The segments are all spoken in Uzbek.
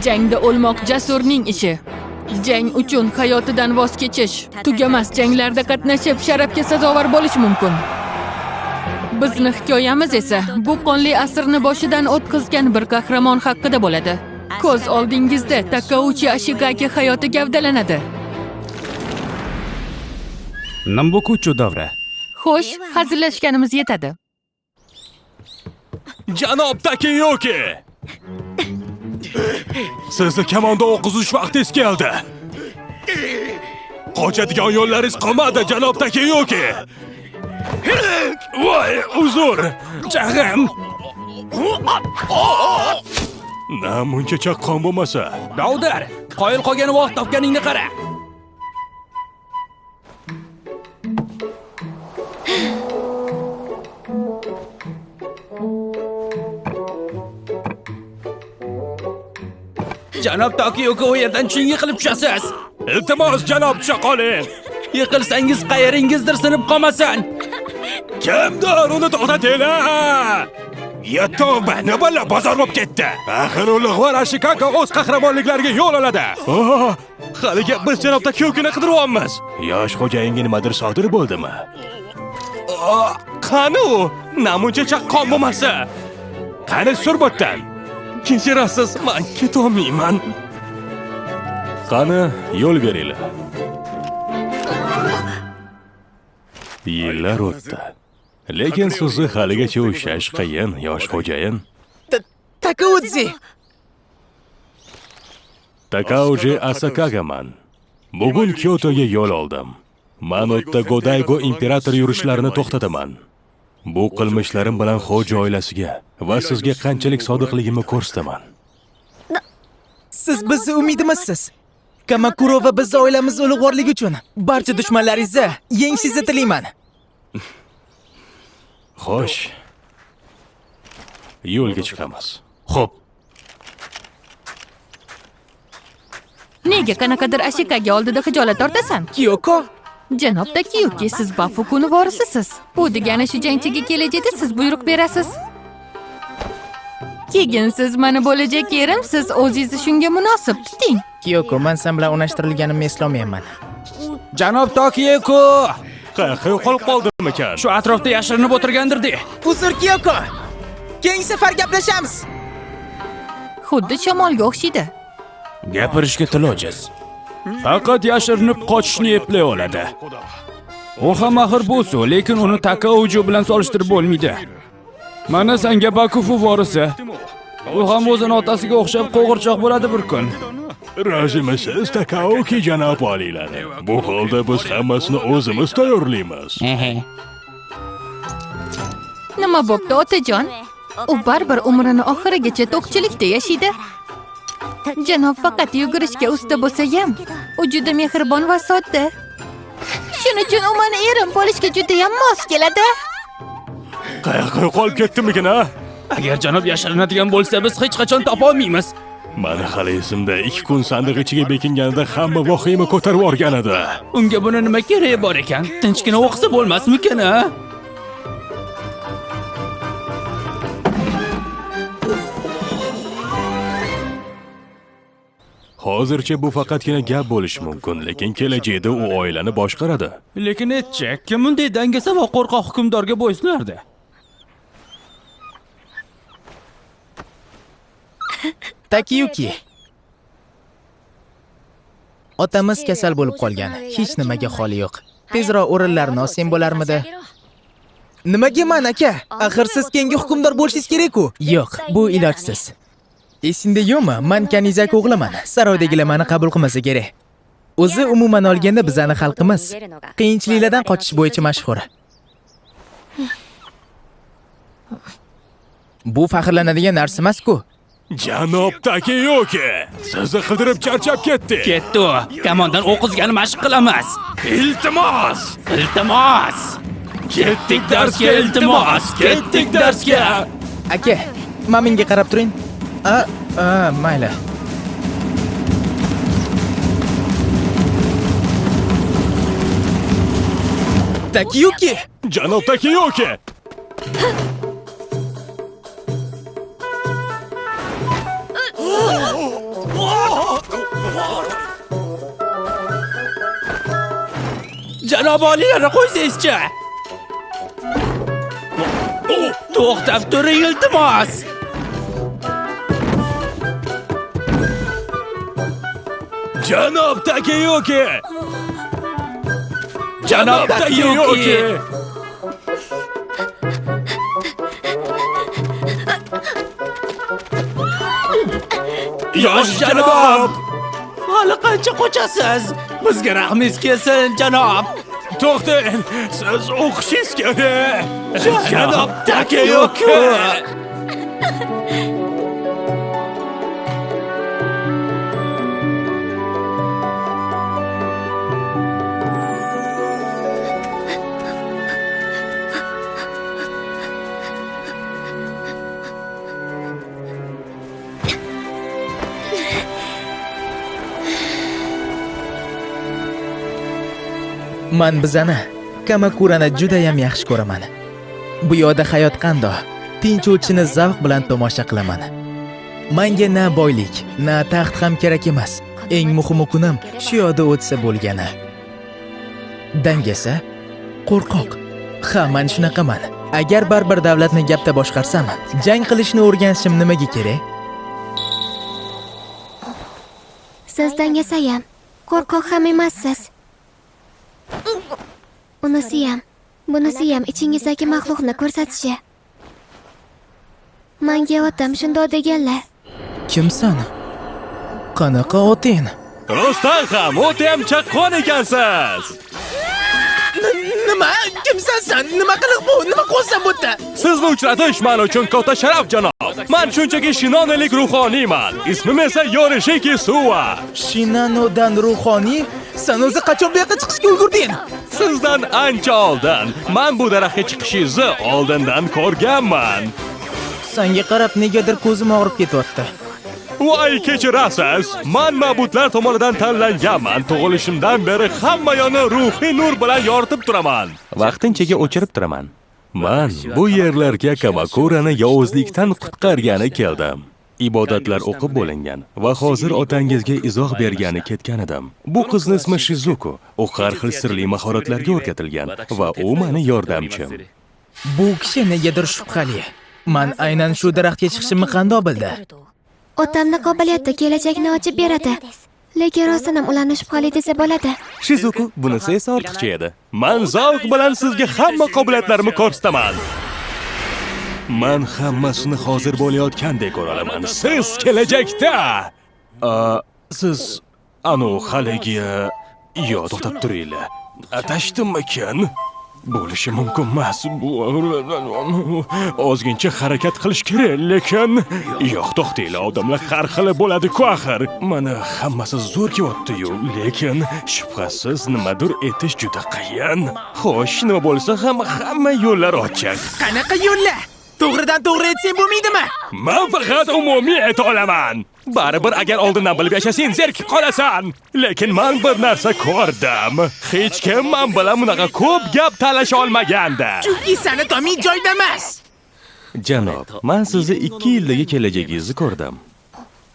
Jangda o'lmoq jasurning ishi. Jang uchun hayotidan voz kechish, tugamas janglarda qatnashib sharafga sazovor bo'lish mumkin. Bizning hikoyamiz esa bu qonli asrni boshidan o'tkazgan bir qahramon haqida bo'ladi. Ko'z oldingizda Takauchi Ashigaki hayoti gavdalanadi. Nambokuchu davra. Xo'sh, hazillashganimiz yetadi. Janob Takeyoki! Sizni kamonda o'qizish vaqtingiz keldi. Qochadigan yo'llaringiz qolmadi, janob Takeyoki. Voy, uzr. Jag'im. Namuncha chaqqon bo'lmasa. Davdar, qoyil qolgan vaqt topganingni qara. Janob Takeyoki u yerdan chun yiqilib tushasiz. Iltimos, janob, tusha qoling. Yiqilsangiz qayeringizdir sinib qolmasin. Kimdir uni to'xtatinglar. Ya tavba, nima bozor bo'lib ketdi. Axir ulug'vor Ashigaki o'z qahramonliklariga yo'l oladi. Haliga biz janob Takeyokini qidiryapmiz. Yosh xo'jayinga nimadir sodir bo'ldimi? Qani u? Namuncha chaqqon bo'lmasa. Qani surbotdan. Kechirasiz, men ketolmayman. Qani, yo'l beringlar. Yillar o'tdi. Lekin sizni haligacha ushlash qiyin, yosh xo'jayin. Takauchi! Takauchi Asakagaman. Bugun Kyotoga yo'l oldim. Men o'tda Godaigo imperator yurishlarini to'xtataman. Bu qilmishlarim bilan Xo'ja oilasiga va sizga qanchalik sodiqligimni ko'rsataman. Siz bizni umidimizsiz. Kamakuro va biz oilamiz ulug'vorligi uchun barcha dushmanlaringizni yengshingizni tilayman. Xo'sh. Yo'lga chiqamiz. Xo'p. Nega qanaqadir Ashigaki oldida xijolat tortasan? Kyoko, Janob Takeyoki, siz Bafukuni vorisiz. Bu degani shu jangchiga kelajakda siz buyruq berasiz. Keyin siz mana bo'lajak erim, siz o'zingizni shunga munosib tuting. Kyoko, men sen bilan unashtirilganimni eslolmayman. Janob Takeyoki! Qayerga yo'qolib qoldimi ekan? Shu atrofda yashirinib o'tirgandir-de. Uzr Kyoko. Keyingi safar gaplashamiz. Xuddi shamolga o'xshaydi. Gapirishga til ojiz. Faqat yashirinib qochishni eplay oladi. U ham axir bo'lsa, lekin uni Takauchi bilan solishtirib bo'lmaydi. Mana senga Bakufu vorisi. U ham o'zini otasiga o'xshab qo'g'irchoq bo'ladi bir kun. Rozimisiz Takauchi janob oliylari. Bu holda biz hammasini o'zimiz tayyorlaymiz. Nima bo'pti, otajon? U baribir umrini oxirigacha to'qchilikda yashaydi. Janob faqat yugurishga usta bo'lsa ham, u juda mehribon va sodda. Shuning uchun u meni erim bo'lishga juda ham mos keladi. Qayerga qolib ketdimikin, ha? Agar janob yashirinadigan bo'lsa, biz hech qachon topa olmaymiz. Mani hali esimda 2 kun sandiq ichiga bekinganida hamma vohima ko'tarib o'rgan edi. Unga buni nima keragi bor ekan? Tinchgina o'qisa bo'lmasmikin, ha? Hozircha bu faqatgina gap bo'lishi mumkin, lekin kelajakda u oilani boshqaradi. Lekin aytchi, kim bunday dangasa va qo'rqoq hukmdorga bo'ysunardi? Takeyuki. Otamiz kasal bo'lib qolgan. Hech nimaga holi yo'q. Tezroq o'rinlarini olsang bo'larmidi? Nimaga men aka? Axir siz keyingi hukmdor bo'lishingiz kerak-ku. Yo'q, bu ilojsiz. Esingda yo'qmi? Men Kanizak o'g'liman. Saroydagilar meni qabul qilmasa kerak. O'zi umuman olganda bizning xalqimiz qiyinchiliklardan qochish bo'yicha mashhur. Bu faxrlanadigan narsa emas-ku. Janob Takeyoki, sizni qidirib charchab ketdi. Ketdi u. Kamondan o'q uzgani mashq qilamiz. Iltimos! Iltimos! Ketdik darsga, iltimos! Ketdik darsga! Aka, menga qarab turing. Mayli. Takeyuki! Janob Takeyoki! Janob oliylarni qo'ysangizchi. To'xtab turing iltimos. Janob Takeyoki! Janob Takeyoki! Yosh janob! Hali qancha qochasiz? Bizga rahmingiz kelsin, janob. To'xtang, siz o'qishingiz kerak. Janob Takeyoki! Man bizani Kamakurani juda ham yaxshi ko'raman. Bu yoqda hayot qandoq? Tinch o'tishini zavq bilan tomosha qilaman. Menga na boylik, na taxt ham kerak emas. Eng muhimi kunim shu yoqda o'tsa bo'lgani. Dangasa, qo'rqoq. Ha, men shunaqaman. Agar baribir davlatni gapda boshqarsam, jang qilishni o'rganishim nimaga kerak? Siz dangasayam, qo'rqoq ham emassiz. Unisi ham, bunisi ham ichingizdagi maxluqni ko'rsatishi. Menga otam shundoq deganlar. Kimsan? Qanaqa oting? Rostdan ham o'ta ham chaqqon ekansiz. Nima? Kimsan sen? Nima qiliq bu? Nima qo'ysan bu yerda? Sizni uchratish men uchun katta sharaf, janob. Men shunchaki shinonalik ruhoniyman. Ismim esa Yorishiki Suwa. Shinanodan ruhoniy? Sen o'zi qachon bu yoqqa chiqishga ulgurding? Sizdan ancha oldin. Men bu daraxtga chiqishingizni oldindan ko'rganman. Senga qarab negadir ko'zim og'rib ketyapti. Voy, kechirasiz. Men ma'budlar tomonidan tanlanganman. Tug'ilishimdan beri hamma yoni ruhiy nur bilan yoritib turaman. Vaqtinchaga o'chirib turaman. Men bu yerlarga Kamakurani yovuzlikdan qutqargani keldim. Ibodatlar o'qib bo'lingan va hozir otangizga izoh bergani ketgan edim. Bu qizning ismi Shizuku. U har xil sirli mahoratlarga o'rgatilgan va u meni yordamchim. Bu kishi negadir shubhali. Men aynan shu daraxtga chiqishimni qanday bildi? Otamni qobiliyati kelajakni ochib beradi. Lekin rostdan ham ularni shubhali desa bo'ladi. Shizuku, bunisi esa ortiqcha edi. Men zavq bilan sizga hamma qobiliyatlarimni ko'rsataman. Men hammasini hozir bo'layotgandek ko'ra olaman. Siz kelajakda siz haligi to'xtab turinglar. Adashdimmikin? Bo'lishi mumkin emas. Ozgincha harakat qilish kerak, lekin yo'q, to'xtanglar, odamlar har xil bo'ladi-ku axir. Mana hammasi zo'r kelyapti-yu, lekin shubhasiz nimadir etish juda qiyin. Xo'sh, nima bo'lsa ham hamma yo'llar ochiq. Qanaqa yo'llar? To'g'ridan to'g'ri aytsang bo'lmaydimi? Men faqat umumiy ayta olaman. Baribir agar oldindan bilib yashasang, zerikib qolasan. Lekin men bir narsa ko'rdim. Hech kim men bilan bunaqa ko'p gap talasha olmagandi. Chunki seni toming joyda emas. Janob, men sizni 2 yildagi kelajagingizni ko'rdim.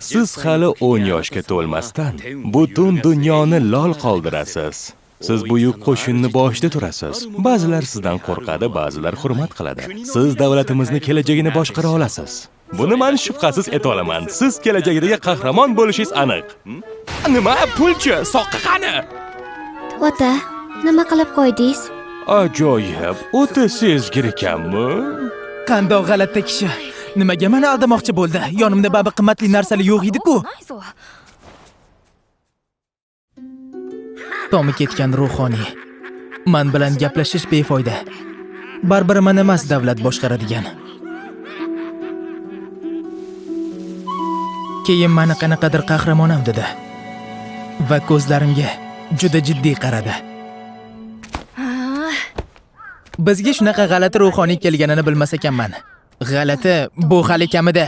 Siz hali 10 yoshga to'lmasdan butun dunyoni lol qoldirasiz. Siz buyuk qo'shinni boshida turasiz. Ba'zilar sizdan qo'rqadi, ba'zilar hurmat qiladi. Siz davlatimizni kelajagini boshqara olasiz. Buni men shubhasiz ayta olaman. Siz kelajagidagi qahramon bo'lishingiz aniq. Nima pulchi? Soqqa qani? Ota, nima qilib qo'ydingiz? Ajoyib, o'ta sezgir ekanmi? Qandoq g'alati kishi. Nimaga meni aldamoqchi bo'ldi? Yonimda babi qimmatli narsalar yo'q edi-ku. Tomi ketgan ruhoniy. Men bilan gaplashish befoyda. Baribir men emas davlat boshqaradigan. Keyin meni qanaqadir qahramonam dedi va ko'zlarimga juda jiddiy qaradi. Bizga shunaqa g'alati ruhoniy kelganini bilmas ekanman. G'alati bu hali kamida.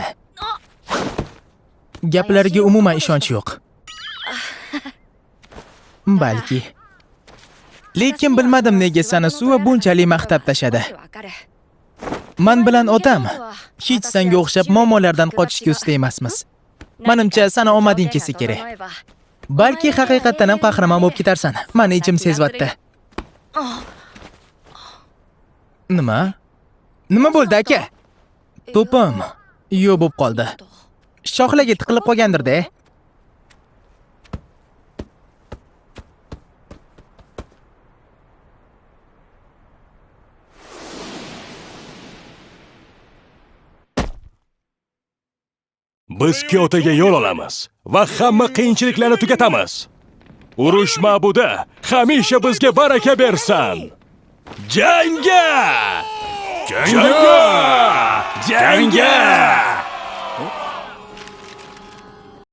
Gaplariga umuman ishonch yo'q. Balki. Lekin bilmadim nega seni Suva bunchalik maqtab tashadi. Men bilan otam hech senga o'xshab muammolardan qochishga usta emasmiz. Menimcha, sana omading kelsa kerak. Balki haqiqatdan ham qahramon bo'lib ketarsan. Meni ichim sezyapti. Nima? Nima bo'ldi aka? To'pim yo'q bo'lib qoldi. Shoxlarga tiqilib qolgandir-da. Biz Kyotoga yo'l olamiz va hamma qiyinchiliklarni tugatamiz. Urush ma'budi hamisha bizga baraka bersin. Jangga! Jangga! Jangga!